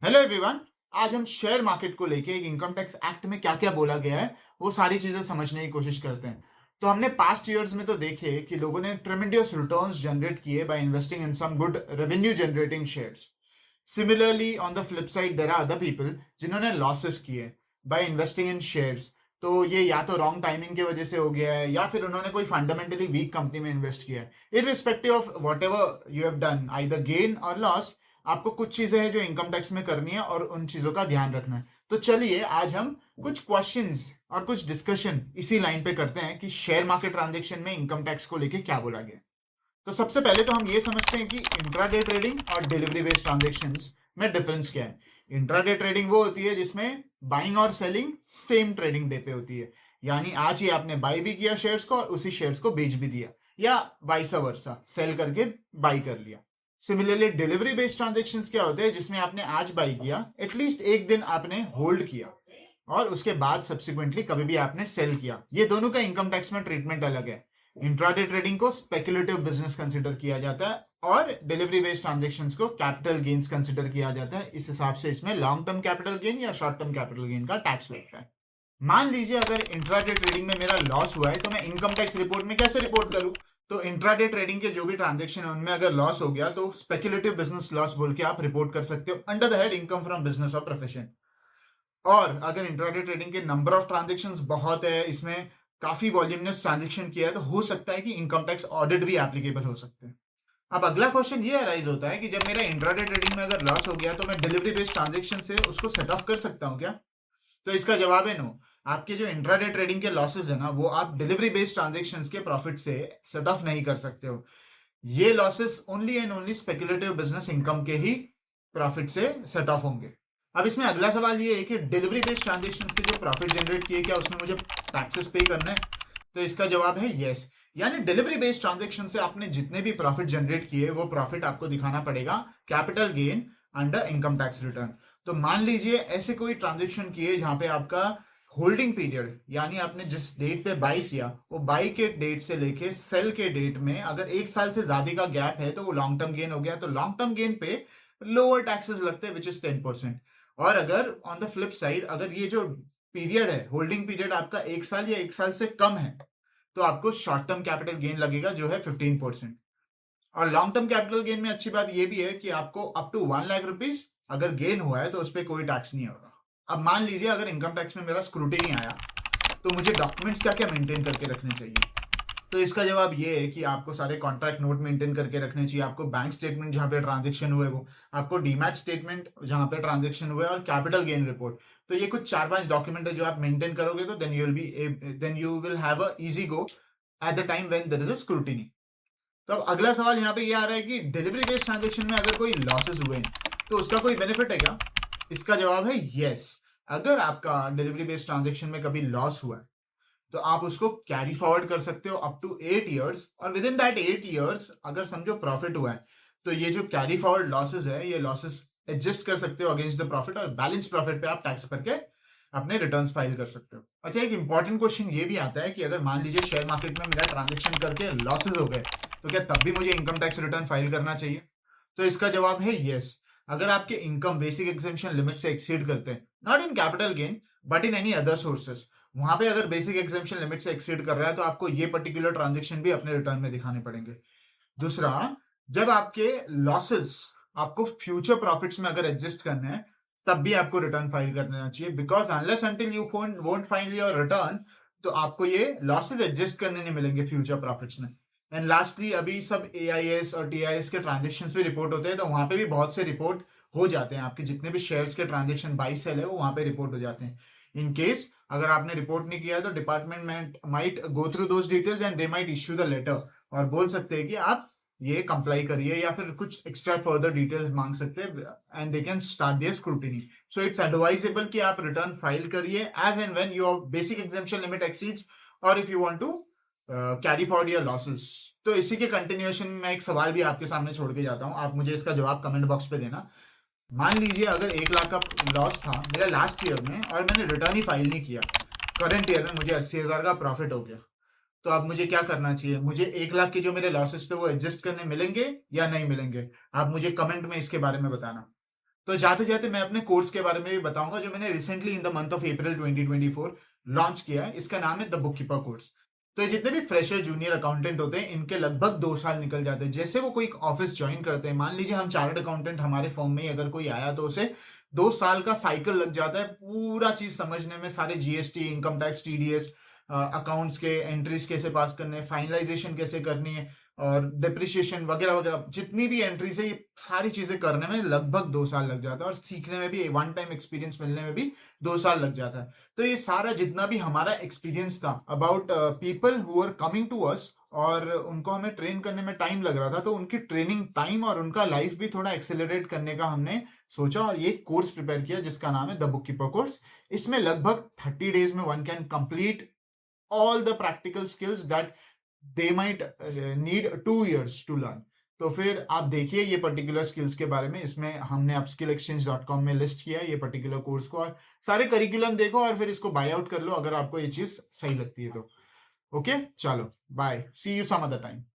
Hello everyone. आज हम share market को लेके एक इनकम टैक्स एक्ट में क्या क्या बोला गया है वो सारी चीजें समझने की कोशिश करते हैं। तो हमने पास्ट ईयर्स में तो देखे कि लोगों ने ट्रेमेंडियस रिटर्न्स जनरेट किए by investing in some good revenue generating shares. Similarly on the flip side there are other people जिन्होंने लॉसेस किए बाय इन्वेस्टिंग इन शेयर्स। तो ये या तो रॉन्ग टाइमिंग की वजह से हो गया है या फिर उन्होंने कोई फंडामेंटली वीक कंपनी में इन्वेस्ट किया है। Irrespective of what ever you have done either gain और लॉस, आपको कुछ चीजें हैं जो इनकम टैक्स में करनी है और उन चीजों का ध्यान रखना है। तो चलिए आज हम कुछ क्वेश्चंस और कुछ डिस्कशन इसी लाइन पे करते हैं कि शेयर मार्केट ट्रांजेक्शन में इनकम टैक्स को लेके क्या बोला गया। तो सबसे पहले तो हम ये समझते हैं कि इंट्राडे ट्रेडिंग और डिलीवरी बेस्ड ट्रांजेक्शंस में डिफरेंस क्या है। इंट्राडे ट्रेडिंग वो होती है जिसमें बाइंग और सेलिंग सेम ट्रेडिंग डे पे होती है, यानी आज ही आपने बाई भी किया शेयर्स को और उसी शेयर्स को बेच भी दिया, या वाइस वर्सा सेल करके बाई कर लिया। सिमिलरली डिलीवरी बेस्ड ट्रांजेक्शंस क्या होते हैं जिसमें आपने आज बाई किया, एटलीस्ट एक दिन आपने होल्ड किया और उसके बाद सब्सिक्वेंटली कभी भी आपने सेल किया। ये दोनों का इनकम टैक्स में ट्रीटमेंट अलग है। इंट्राडे ट्रेडिंग को स्पेकुलेटिव बिजनेस कंसिडर किया जाता है और डिलीवरी बेस्ड ट्रांजेक्शंस को कैपिटल गेन्स कंसिडर किया जाता है। इस हिसाब से इसमें लॉन्ग टर्म कैपिटल गेन या शॉर्ट टर्म कैपिटल गेन का टैक्स लगता है। मान लीजिए अगर इंट्राडे ट्रेडिंग में मेरा लॉस हुआ है तो मैं इनकम टैक्स रिपोर्ट में कैसे रिपोर्ट करूं। तो इंट्राडे ट्रेडिंग के जो भी ट्रांजेक्शन है उनमें अगर लॉस हो गया तो स्पेकुलेटिव बिजनेस लॉस बोल के आप रिपोर्ट कर सकते हो under the head income from business और प्रोफेशन। और अगर इंट्राडे ट्रेडिंग के नंबर ऑफ ट्रांजेक्शंस बहुत है, इसमें काफी वॉल्यूमिनस ट्रांजेक्शन किया है, तो हो सकता है कि इनकम टैक्स ऑडिट भी एप्लीकेबल हो सकते हैं। अब अगला क्वेश्चन ये अराइज होता है कि जब मेरा इंट्राडे ट्रेडिंग में अगर लॉस हो गया तो मैं डिलीवरी बेस्ड ट्रांजेक्शन से उसको सेट ऑफ कर सकता हूं क्या। तो इसका जवाब है नो। आपके जो इंट्राडे ट्रेडिंग के लॉसेस है ना, वो आप डिलीवरी बेस्ड ट्रांजेक्शंस के प्रॉफिट से सेट ऑफ नहीं कर सकते हो। ये losses only and only speculative business income के ही प्रॉफिट से सेट ऑफ होंगे। अब इसमें अगला सवाल ये है कि डिलीवरी बेस्ड ट्रांजेक्शंस के जो प्रॉफिट जनरेट किए क्या उसमें मुझे टैक्सेस पे करना है। तो इसका जवाब है यस। यानी डिलीवरी बेस्ड ट्रांजेक्शन से आपने जितने भी प्रॉफिट जनरेट किए वो प्रॉफिट आपको दिखाना पड़ेगा capital gain under income tax return. तो मान लीजिए ऐसे कोई ट्रांजेक्शन किए जहां पे आपका होल्डिंग पीरियड, यानी आपने जिस डेट पे बाई किया वो बाई के डेट से लेके सेल के डेट में अगर एक साल से ज्यादा का गैप है तो वो लॉन्ग टर्म गेन हो गया। तो लॉन्ग टर्म गेन पे लोअर टैक्सेस लगते हैं विच इज 10%। और अगर ऑन द फ्लिप साइड अगर ये जो पीरियड है होल्डिंग पीरियड आपका एक साल या एक साल से कम है तो आपको शॉर्ट टर्म कैपिटल गेन लगेगा जो है 15%। और लॉन्ग टर्म कैपिटल गेन में अच्छी बात यह भी है कि आपको अप टू 1 लाख रुपीज अगर गेन हुआ है तो उस पर कोई टैक्स नहीं होगा। अब मान लीजिए अगर इनकम टैक्स में मेरा स्क्रूटिनी आया तो मुझे डॉक्यूमेंट्स क्या क्या मेंटेन करके रखने चाहिए। तो इसका जवाब ये है कि आपको सारे कॉन्ट्रैक्ट नोट मेंटेन करके रखने चाहिए, आपको बैंक स्टेटमेंट जहां पे ट्रांजेक्शन हुए वो, आपको डीमैट स्टेटमेंट जहां पे ट्रांजेक्शन हुए, और कैपिटल गेन रिपोर्ट। तो ये कुछ 4-5 डॉक्यूमेंट है जो आप मेंटेन करोगे तो then you will have a easy go at the time when there is a scrutiny. तो अब अगला सवाल यहाँ पे ये आ रहा है कि डिलीवरी बेस्ड ट्रांजेक्शन में अगर कोई लॉसेस हुए तो उसका कोई बेनिफिट है क्या। इसका जवाब है यस। अगर आपका डिलीवरी बेस्ड ट्रांजेक्शन में कभी लॉस हुआ है तो आप उसको कैरी फॉरवर्ड कर सकते हो अप टू 8 ईयर्स, और विद इन दैट 8 ईयर्स अगर समझो प्रॉफिट हुआ है तो ये जो कैरी फॉरवर्ड लॉसेस है ये लॉसेस एडजस्ट कर सकते हो अगेंस्ट द प्रॉफिट, और बैलेंस प्रॉफिट पे आप टैक्स करके अपने रिटर्न्स फाइल कर सकते हो। अच्छा, एक इंपॉर्टेंट क्वेश्चन ये भी आता है कि अगर मान लीजिए शेयर मार्केट में मेरा ट्रांजेक्शन करके लॉसेस हो गए तो क्या तब भी मुझे इनकम टैक्स रिटर्न फाइल करना चाहिए। तो इसका जवाब है यस। अगर आपके इनकम बेसिक एग्जेम्पशन लिमिट से एक्सीड करते हैं, not in capital gain but in any other sources, वहां पे अगर बेसिक एग्जेम्पशन लिमिट से एक्सीड कर रहा है तो आपको ये पर्टिकुलर ट्रांजेक्शन भी अपने रिटर्न में दिखाने पड़ेंगे। दूसरा, जब आपके लॉसेस आपको फ्यूचर प्रॉफिट्स में अगर एडजस्ट करने हैं तब भी आपको रिटर्न फाइल करना चाहिए, because unless until you won't file your return तो आपको ये लॉसेस एडजस्ट करने नहीं मिलेंगे फ्यूचर प्रॉफिट्स में। एंड लास्टली, अभी सब एआईएस और टीआईएस के ट्रांजेक्शंस भी रिपोर्ट होते हैं तो वहां पे भी बहुत से रिपोर्ट हो जाते हैं, आपके जितने भी शेयर्स के ट्रांजेक्शन बाई सेल है वो वहां पे रिपोर्ट हो जाते हैं। इन केस अगर आपने रिपोर्ट नहीं किया है तो department might go through those details and they might issue the letter और बोल सकते हैं कि आप ये कंप्लाई करिए, या फिर कुछ एक्स्ट्रा फर्दर डिटेल्स मांग सकते हैं and they can start their scrutiny. So it's advisable कि आप रिटर्न फाइल करिए as and when your basic exemption limit exceeds और if you want to carry forward your losses. तो इसी के कंटिन्यूएशन में एक सवाल भी आपके सामने छोड़ के जाता हूं, आप मुझे इसका जवाब कमेंट बॉक्स पे देना। मान लीजिए अगर 1 लाख का लॉस था मेरा लास्ट ईयर में और मैंने रिटर्न ही फाइल नहीं किया, करंट ईयर में मुझे 80,000 का प्रॉफिट हो गया, तो अब मुझे क्या करना चाहिए। मुझे 1 लाख के जो मेरे लॉसेस थे वो एडजस्ट करने मिलेंगे या नहीं मिलेंगे, आप मुझे कमेंट में इसके बारे में बताना। तो जाते जाते मैं अपने कोर्स के बारे में भी बताऊंगा जो मैंने recently in the month of April 2024 launch किया है। इसका नाम है द बुक कीपर कोर्स। तो ये जितने भी फ्रेशर जूनियर अकाउंटेंट होते हैं इनके लगभग 2 साल निकल जाते हैं। जैसे वो कोई एक ऑफिस ज्वाइन करते हैं, मान लीजिए हम चार्टर्ड अकाउंटेंट हमारे फॉर्म में ही अगर कोई आया तो उसे 2 साल का साइकिल लग जाता है पूरा चीज समझने में, सारे GST, income tax, TDS, accounts के एंट्रीज कैसे पास करने, फाइनलाइजेशन कैसे करनी है और डिप्रिशिएशन वगैरह वगैरह, जितनी भी एंट्रीज है ये सारी चीजें करने में लगभग 2 साल लग जाता है और सीखने में भी, वन टाइम एक्सपीरियंस मिलने में भी 2 साल लग जाता है। तो ये सारा जितना भी हमारा एक्सपीरियंस था about people who are coming to us और उनको हमें ट्रेन करने में टाइम लग रहा था, तो उनकी ट्रेनिंग टाइम और उनका लाइफ भी थोड़ा एक्सेलरेट करने का हमने सोचा और ये कोर्स प्रिपेयर किया जिसका नाम है द बुक कीपर कोर्स। इसमें लगभग 30 days में one can complete all the practical skills that they might need 2 years to learn। तो फिर आप देखिए ये पर्टिकुलर स्किल्स के बारे में, इसमें हमने upskillexchange.com में लिस्ट किया है ये पर्टिकुलर कोर्स को, और सारे करिकुलम देखो और फिर इसको बाय आउट कर लो अगर आपको ये चीज सही लगती है तो। ओके, चलो bye, see you some other time.